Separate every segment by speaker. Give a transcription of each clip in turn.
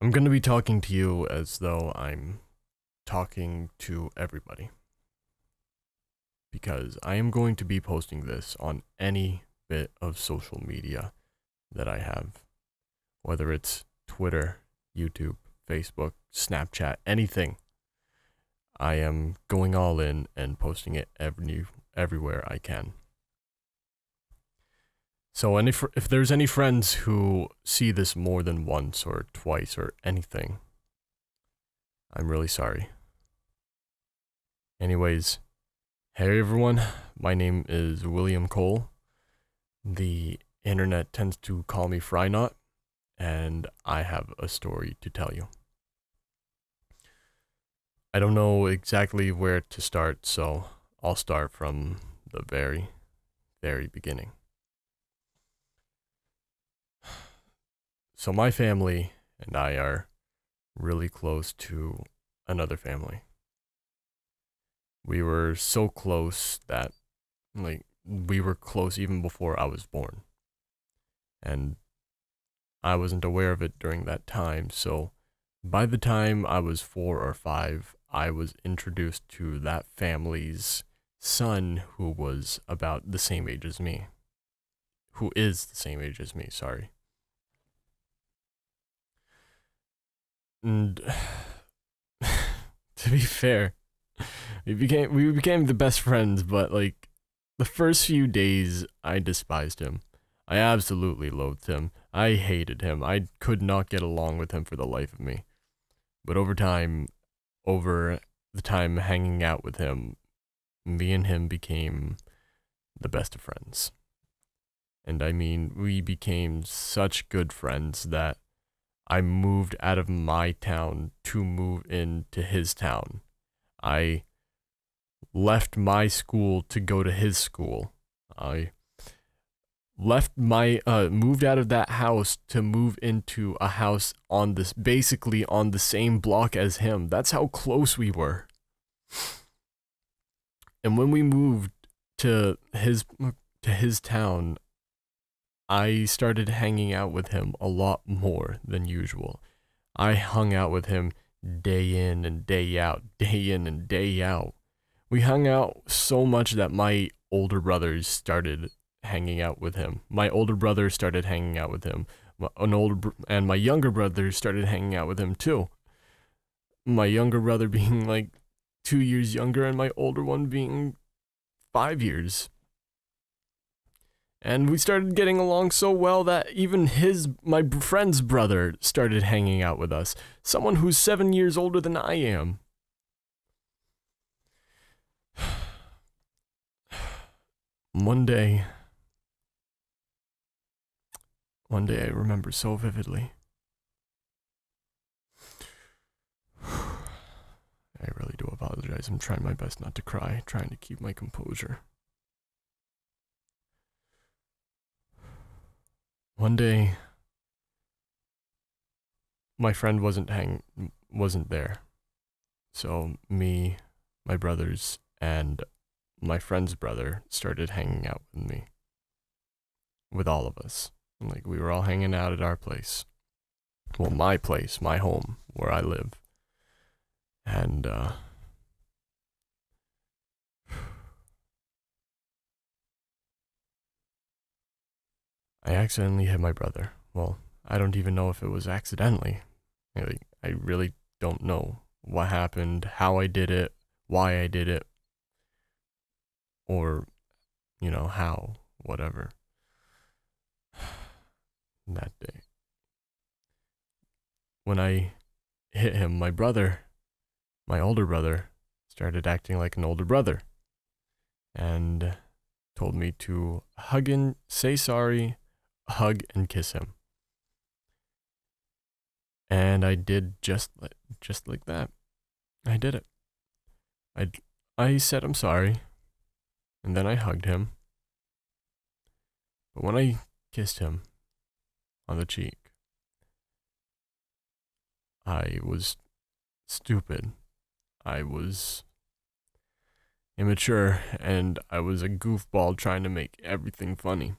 Speaker 1: I'm going to be talking to you as though I'm talking to everybody. Because I am going to be posting this on any bit of social media that I have. Whether it's Twitter, YouTube, Facebook, Snapchat, anything. I am going all in and posting it everywhere I can. So if there's any friends who see this more than once or twice or anything, I'm really sorry. Anyways, hey everyone, my name is William Cole. The internet tends to call me Frynaut, and I have a story to tell you. I don't know exactly where to start, so I'll start from the very, very beginning. So my family and I are really close to another family. We were so close that, we were close even before I was born. And I wasn't aware of it during that time, so by the time I was 4 or 5, I was introduced to that family's son who was about the same age as me. Who is the same age as me, sorry. And to be fair, we became the best friends, but the first few days I despised him. I absolutely loathed him. I hated him. I could not get along with him for the life of me. But over the time hanging out with him, me and him became the best of friends. And I mean, we became such good friends that I moved out of my town to move into his town. I left my school to go to his school. I moved out of that house to move into a house basically on the same block as him. That's how close we were. And when we moved to his town, I started hanging out with him a lot more than usual. I hung out with him day in and day out, day in and day out. We hung out so much that my older brothers started hanging out with him. My older brother started hanging out with him. And my younger brother started hanging out with him too. My younger brother being 2 years younger and my older one being 5 years. And we started getting along so well that even my friend's brother started hanging out with us. Someone who's 7 years older than I am. One day I remember so vividly. I really do apologize. I'm trying my best not to cry, trying to keep my composure. One day, my friend wasn't there. So me, my brothers, and my friend's brother started hanging out with me. With all of us. We were all hanging out at our place. Well, my place, my home, where I live. And, I accidentally hit my brother. Well, I don't even know if it was accidentally. I really don't know what happened, how I did it, why I did it, or, how, whatever. That day. When I hit him, my older brother, started acting like an older brother. And told me to say sorry, hug and kiss him. And I did just like that. I did it. I said I'm sorry, and then I hugged him. But when I kissed him on the cheek, I was stupid. I was immature, and I was a goofball trying to make everything funny.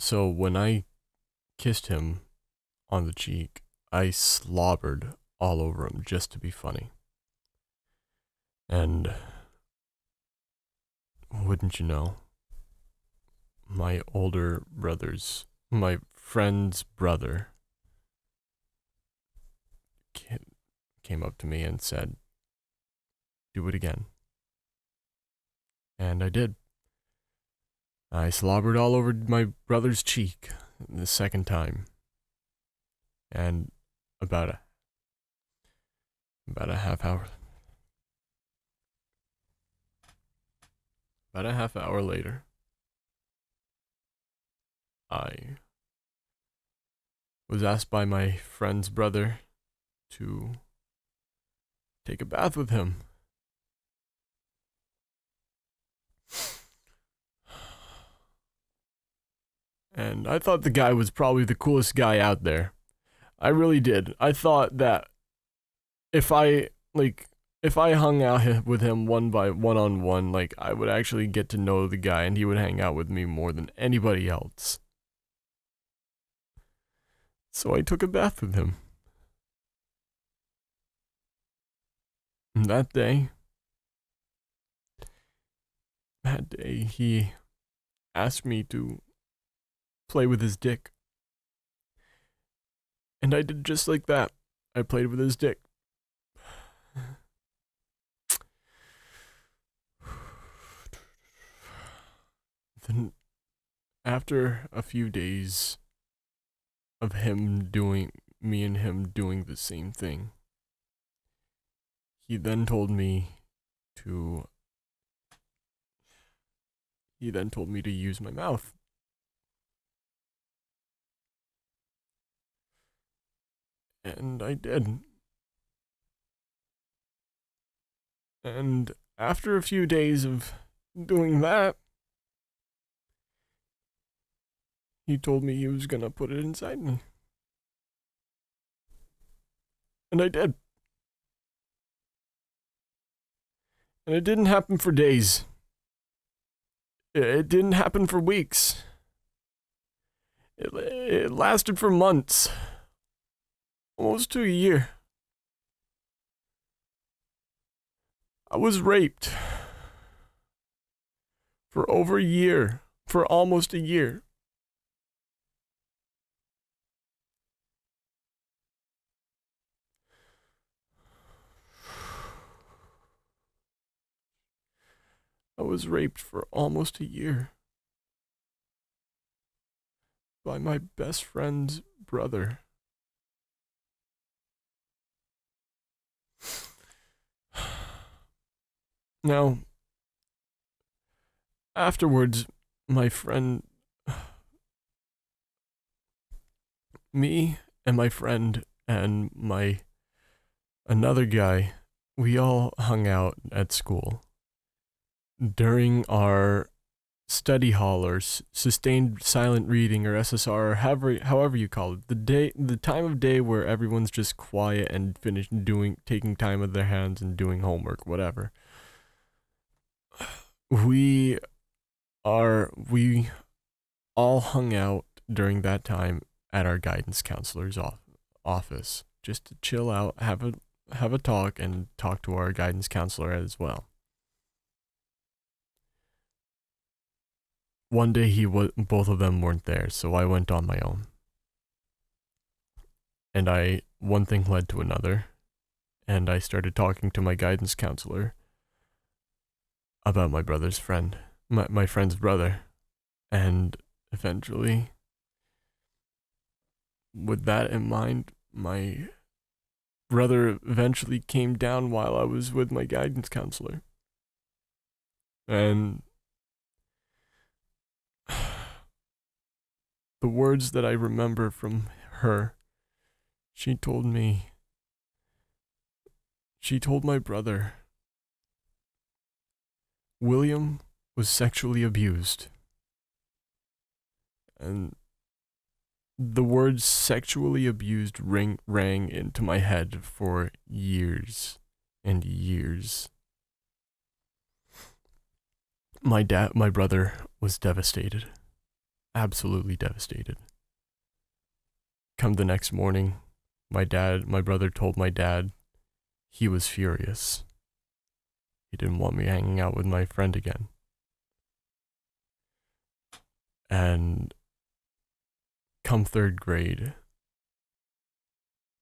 Speaker 1: So when I kissed him on the cheek, I slobbered all over him just to be funny. And wouldn't you know, my friend's brother came up to me and said, "Do it again." And I did. I slobbered all over my brother's cheek the second time. And about a half hour later, I was asked by my friend's brother to take a bath with him. And I thought the guy was probably the coolest guy out there. I really did. I thought that if I hung out with him one on one, like, I would actually get to know the guy and he would hang out with me more than anybody else. So I took a bath with him. And that day, he asked me to play with his dick. And I did just like that. I played with his dick. Then, after a few days of me and him doing the same thing, he then told me to use my mouth. And I did. And after a few days of doing that, he told me he was gonna put it inside me. And I did. And it didn't happen for days. It didn't happen for weeks. It lasted for months. Almost to a year. I was raped. For over a year. For almost a year. I was raped for almost a year. By my best friend's brother. Now, afterwards, me and my friend and another guy, we all hung out at school. During our study hall or sustained silent reading or SSR, or however you call it, the time of day where everyone's just quiet and taking time with their hands and doing homework, whatever. We all hung out during that time at our guidance counselor's office, just to chill out, have a talk, and talk to our guidance counselor as well. One day both of them weren't there, so I went on my own. And one thing led to another, and I started talking to my guidance counselor about my brother's friend, my friend's brother, and eventually, with that in mind, my brother eventually came down while I was with my guidance counselor. And the words that I remember from her, she told my brother, William was sexually abused. And the words sexually abused rang into my head for years and years. My brother was devastated. absolutely devastated. Come the next morning, my brother told my dad he was furious. He didn't want me hanging out with my friend again. And come third grade,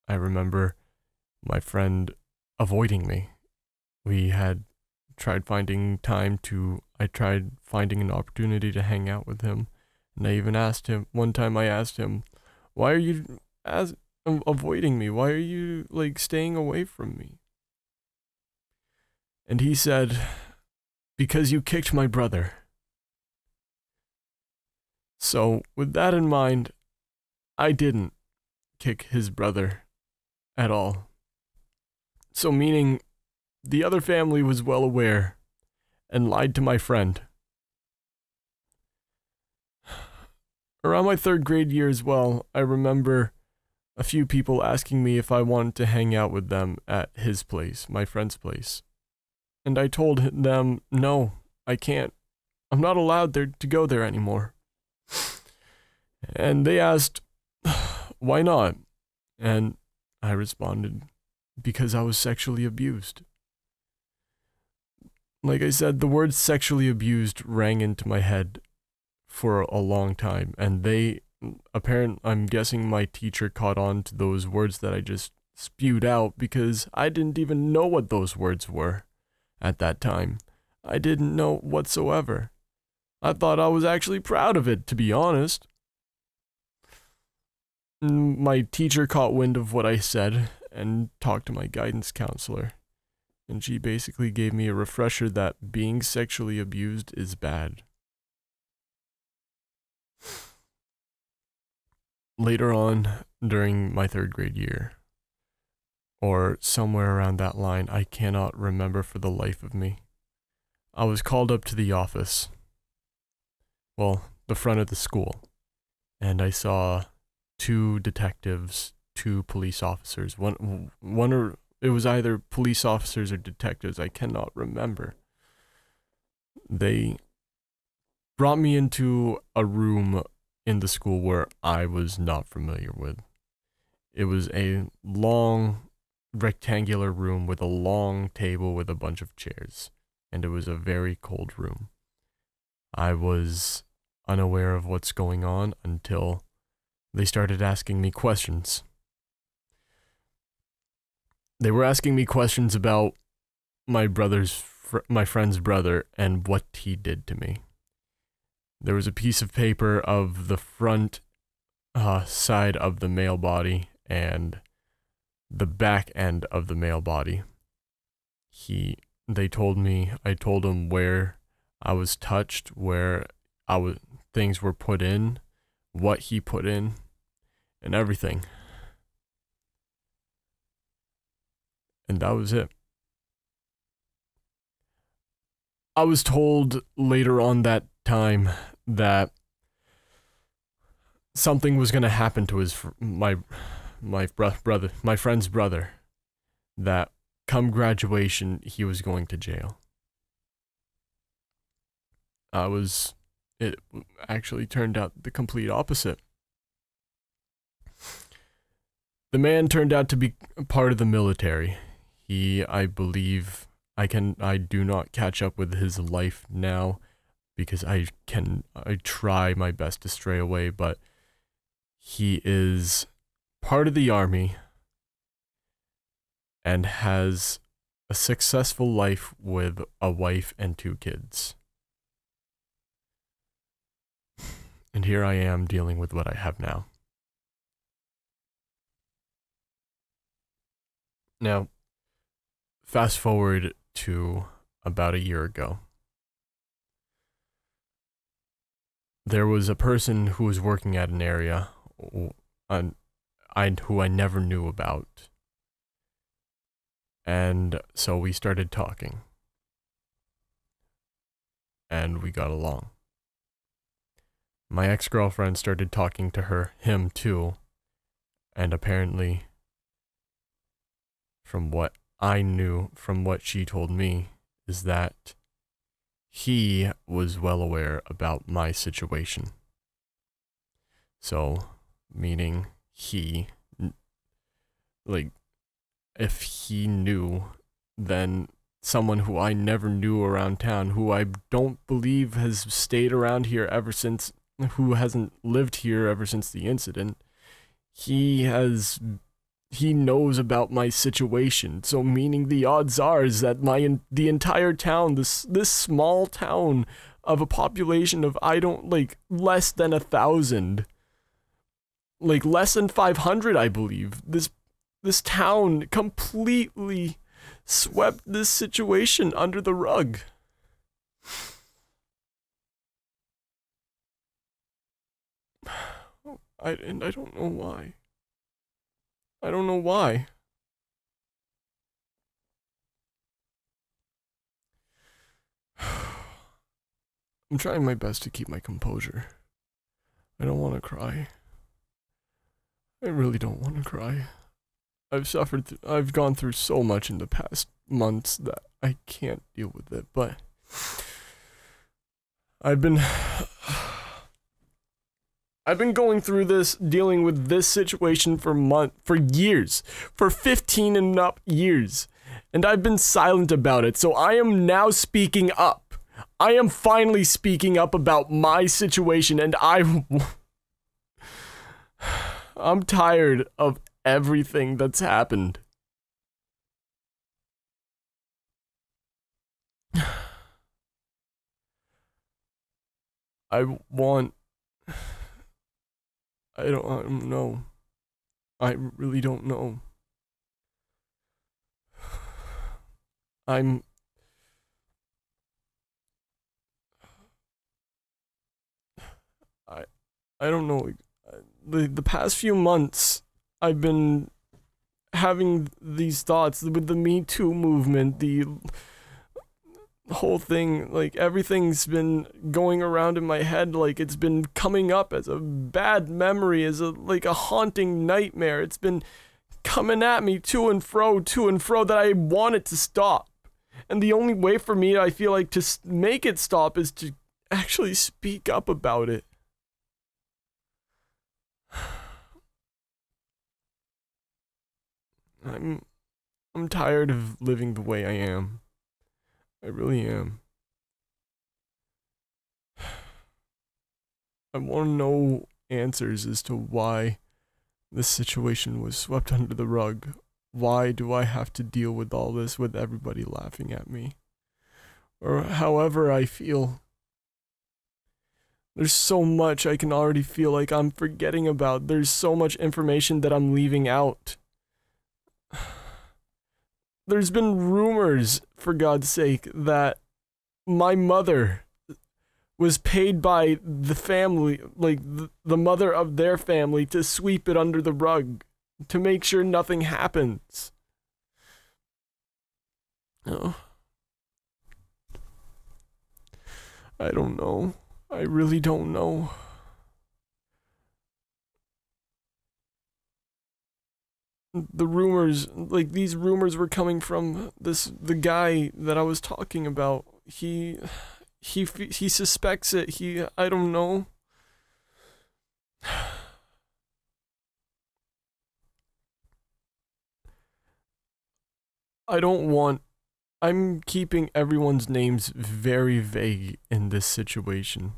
Speaker 1: I remember my friend avoiding me. We had tried finding I tried finding an opportunity to hang out with him. And I even asked him, one time I asked him, why are you avoiding me? Why are you, like, staying away from me? And he said, because you kicked my brother. So, with that in mind, I didn't kick his brother at all. So, meaning the other family was well aware and lied to my friend. Around my third grade year as well, I remember a few people asking me if I wanted to hang out with them at his place, my friend's place. And I told them, no, I can't. I'm not allowed to go there anymore. And they asked, why not? And I responded, because I was sexually abused. Like I said, the word sexually abused rang into my head for a long time, and I'm guessing my teacher caught on to those words that I just spewed out, because I didn't even know what those words were at that time. I didn't know whatsoever. I thought I was actually proud of it, to be honest. My teacher caught wind of what I said and talked to my guidance counselor, and she basically gave me a refresher that being sexually abused is bad. Later on, during my third grade year, or somewhere around that line, I cannot remember for the life of me, I was called up to the office, well, the front of the school, and I saw two detectives, two police officers. It was either police officers or detectives, I cannot remember. They brought me into a room in the school where I was not familiar with. It was a long rectangular room with a long table with a bunch of chairs, and it was a very cold room. I was unaware of what's going on until they started asking me questions. They were asking me questions about my friend's brother and what he did to me. There was a piece of paper of the front side of the male body and the back end of the male body. I told him where I was touched, where things were put in, what he put in, and everything. And that was it. I was told later on that time that something was going to happen to my friend's brother, that come graduation he was going to jail. It actually turned out the complete opposite. The man turned out to be part of the military. I believe, I do not catch up with his life now, because I try my best to stray away, but he is part of the army and has a successful life with a wife and 2 kids. And here I am dealing with what I have now. Now, fast forward to about a year ago. There was a person who was working at an area who I never knew about. And so we started talking. And we got along. My ex-girlfriend started talking to him too. And apparently, from what I knew, from what she told me, is that he was well aware about my situation. So, meaning like, if he knew, then someone who I never knew around town, who I don't believe has stayed around here ever since, who hasn't lived here ever since the incident, he knows about my situation. So meaning the odds are is that the entire town, this small town of a population of less than 1,000, like less than 500, I believe, this town completely swept this situation under the rug. I don't know why. I don't know why. I'm trying my best to keep my composure. I don't want to cry. I really don't want to cry. I've gone through so much in the past months that I can't deal with it, but I've been going through this, dealing with this situation for years, for 15 and up years, and I've been silent about it, so I am now speaking up. I am finally speaking up about my situation, and I'm tired of everything that's happened. I don't know. I really don't know. I don't know. The past few months, I've been having these thoughts with the Me Too movement, the whole thing, like everything's been going around in my head, like it's been coming up as a bad memory, as a haunting nightmare. It's been coming at me to and fro that I want it to stop. And the only way for me, I feel like, to make it stop is to actually speak up about it. I'm tired of living the way I am. I really am. I want to know answers as to why this situation was swept under the rug. Why do I have to deal with all this with everybody laughing at me? Or however I feel. There's so much I can already feel like I'm forgetting about. There's so much information that I'm leaving out. There's been rumors, for God's sake, that my mother was paid by the family, like the mother of their family, to sweep it under the rug, to make sure nothing happens. Oh. I don't know. I really don't know. The rumors, like these rumors were coming from the guy that I was talking about. He suspects it. I don't know. I'm keeping everyone's names very vague in this situation.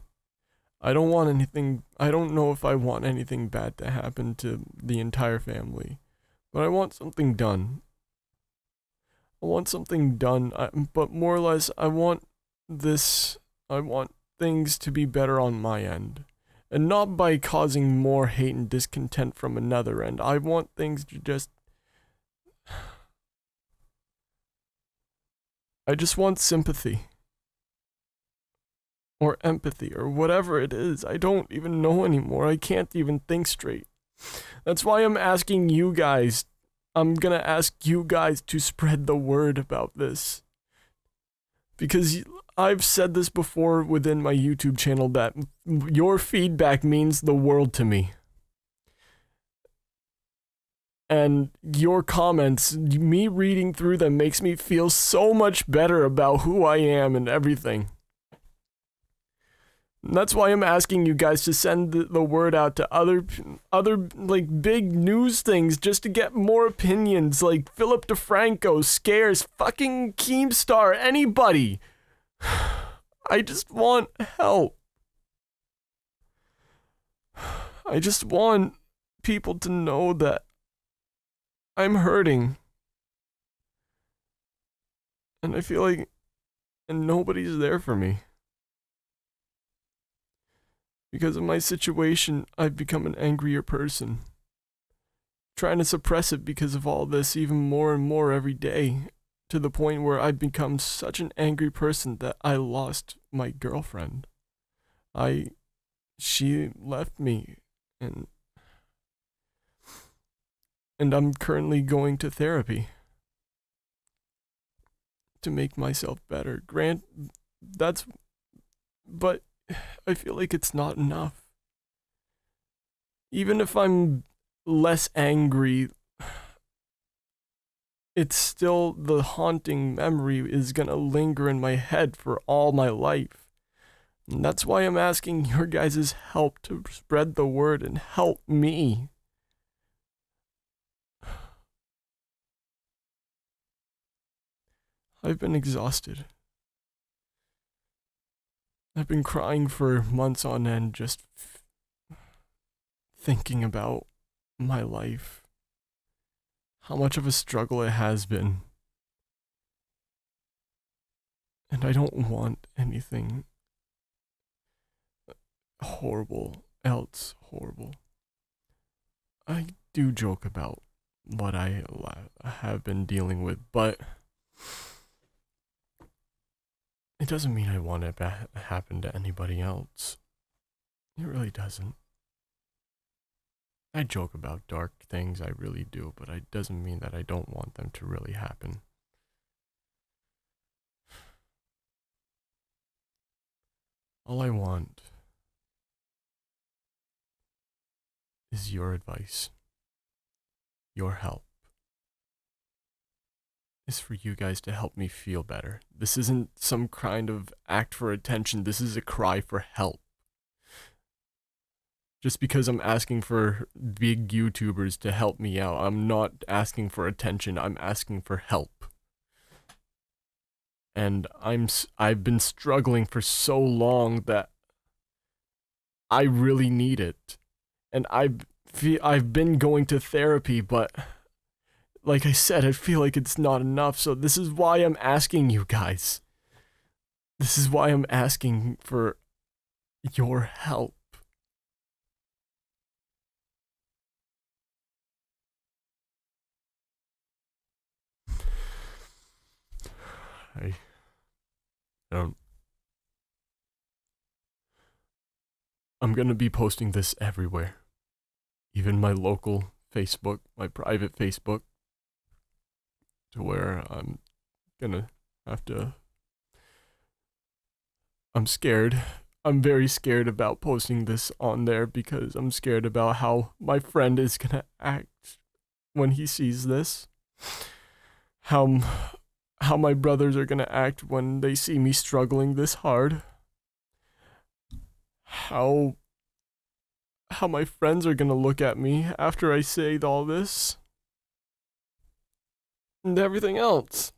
Speaker 1: I don't know if I want anything bad to happen to the entire family. But I want something done. But more or less, I want things to be better on my end. And not by causing more hate and discontent from another end. I want things to just... I just want sympathy. Or empathy, or whatever it is. I don't even know anymore. I can't even think straight. That's why I'm asking you guys. I'm gonna ask you guys to spread the word about this. Because I've said this before within my YouTube channel that your feedback means the world to me. And your comments, me reading through them makes me feel so much better about who I am and everything. That's why I'm asking you guys to send the word out to other like big news things just to get more opinions, like Philip DeFranco, Scares, fucking Keemstar, anybody. I just want help. I just want people to know that I'm hurting. And I feel like nobody's there for me. Because of my situation, I've become an angrier person. Trying to suppress it because of all this even more and more every day, to the point where I've become such an angry person that I lost my girlfriend. She left me, and I'm currently going to therapy to make myself better. But I feel like it's not enough. Even if I'm less angry, it's still, the haunting memory is gonna linger in my head for all my life. And that's why I'm asking your guys' help to spread the word and help me. I've been exhausted. I've been crying for months on end, just thinking about my life. How much of a struggle it has been. And I don't want anything horrible. I do joke about what I have been dealing with, but it doesn't mean I want it to happen to anybody else. It really doesn't. I joke about dark things, I really do, but it doesn't mean that I don't want them to really happen. All I want is your advice, your help. Is for you guys to help me feel better. This isn't some kind of act for attention, this is a cry for help. Just because I'm asking for big YouTubers to help me out, I'm not asking for attention, I'm asking for help. And I've been struggling for so long that I really need it. And I've been going to therapy, but like I said, I feel like it's not enough, so this is why I'm asking you guys. This is why I'm asking for your help. I don't... I'm gonna be posting this everywhere. Even my local Facebook, my private Facebook, to where I'm gonna have to... I'm scared. I'm very scared about posting this on there because I'm scared about how my friend is gonna act when he sees this. How my brothers are gonna act when they see me struggling this hard. How my friends are gonna look at me after I say all this. And everything else.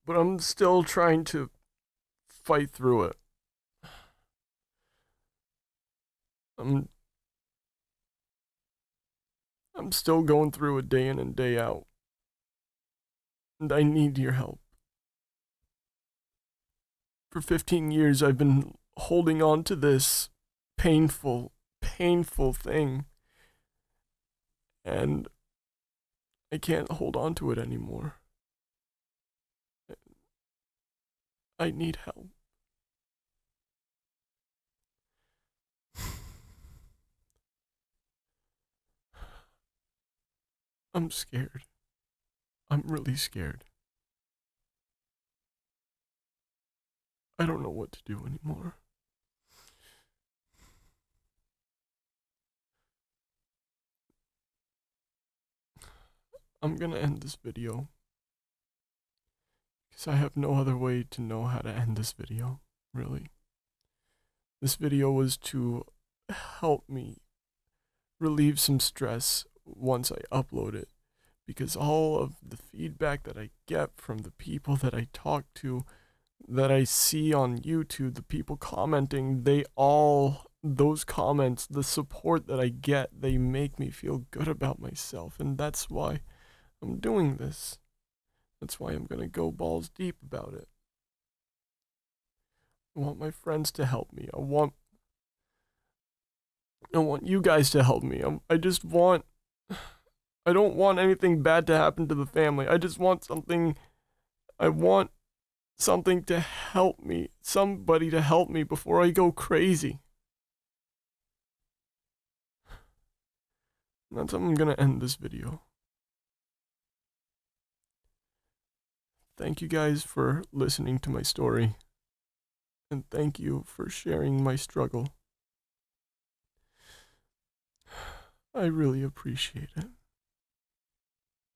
Speaker 1: But I'm still trying to fight through it. I'm still going through it day in and day out. And I need your help. For 15 years, I've been holding on to this painful thing. And I can't hold on to it anymore. I need help. I'm scared. I'm really scared. I don't know what to do anymore. I'm gonna end this video because I have no other way to know how to end this video, really. This video was to help me relieve some stress once I upload it, because all of the feedback that I get from the people that I talk to, that I see on YouTube, the people commenting, those comments, the support that I get, they make me feel good about myself, and that's why I'm doing this. That's why I'm gonna go balls deep about it. I want my friends to help me. I want you guys to help me. I don't want anything bad to happen to the family. I want something to help me. Somebody to help me before I go crazy. And that's how I'm gonna end this video. Thank you guys for listening to my story. And thank you for sharing my struggle. I really appreciate it.